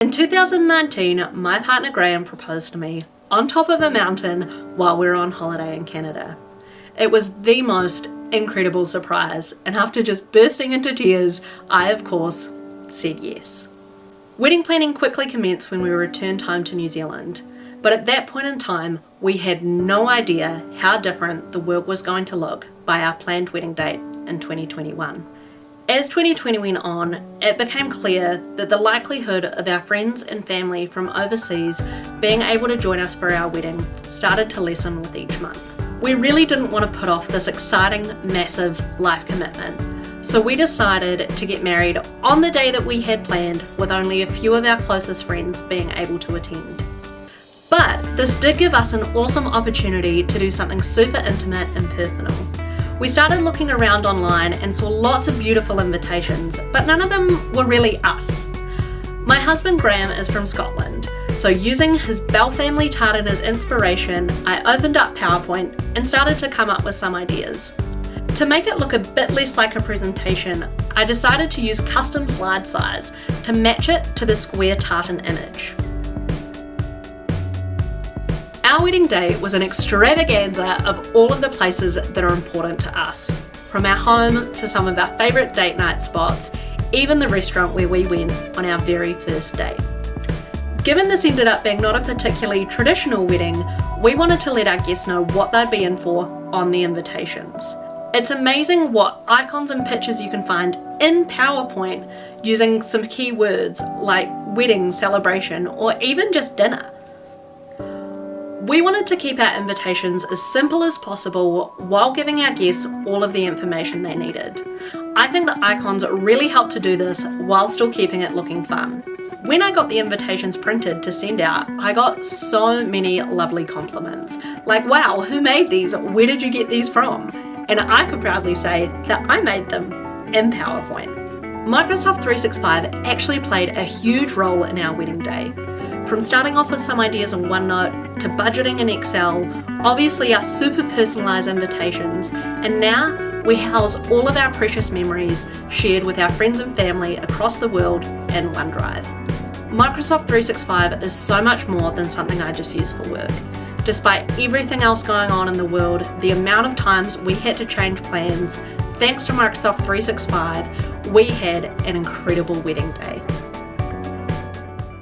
In 2019, my partner Graham proposed to me on top of a mountain while we were on holiday in Canada. It was the most incredible surprise, and after just bursting into tears, I of course said yes. Wedding planning quickly commenced when we returned home to New Zealand, but at that point in time, we had no idea how different the world was going to look by our planned wedding date in 2021. As 2020 went on, it became clear that the likelihood of our friends and family from overseas being able to join us for our wedding started to lessen with each month. We really didn't want to put off this exciting, massive life commitment, so we decided to get married on the day that we had planned, with only a few of our closest friends being able to attend. But this did give us an awesome opportunity to do something super intimate and personal. We started looking around online and saw lots of beautiful invitations, but none of them were really us. My husband Graham is from Scotland, so using his Bell family tartan as inspiration, I opened up PowerPoint and started to come up with some ideas. To make it look a bit less like a presentation, I decided to use custom slide size to match it to the square tartan image. Our wedding day was an extravaganza of all of the places that are important to us. From our home to some of our favourite date night spots, even the restaurant where we went on our very first date. Given this ended up being not a particularly traditional wedding, we wanted to let our guests know what they'd be in for on the invitations. It's amazing what icons and pictures you can find in PowerPoint using some keywords like wedding, celebration, or even just dinner. We wanted to keep our invitations as simple as possible while giving our guests all of the information they needed. I think the icons really helped to do this while still keeping it looking fun. When I got the invitations printed to send out, I got so many lovely compliments. Like, wow, who made these? Where did you get these from? And I could proudly say that I made them in PowerPoint. Microsoft 365 actually played a huge role in our wedding day. From starting off with some ideas on OneNote to budgeting in Excel, obviously our super personalised invitations, and now we house all of our precious memories shared with our friends and family across the world in OneDrive. Microsoft 365 is so much more than something I just use for work. Despite everything else going on in the world, the amount of times we had to change plans, thanks to Microsoft 365, we had an incredible wedding day.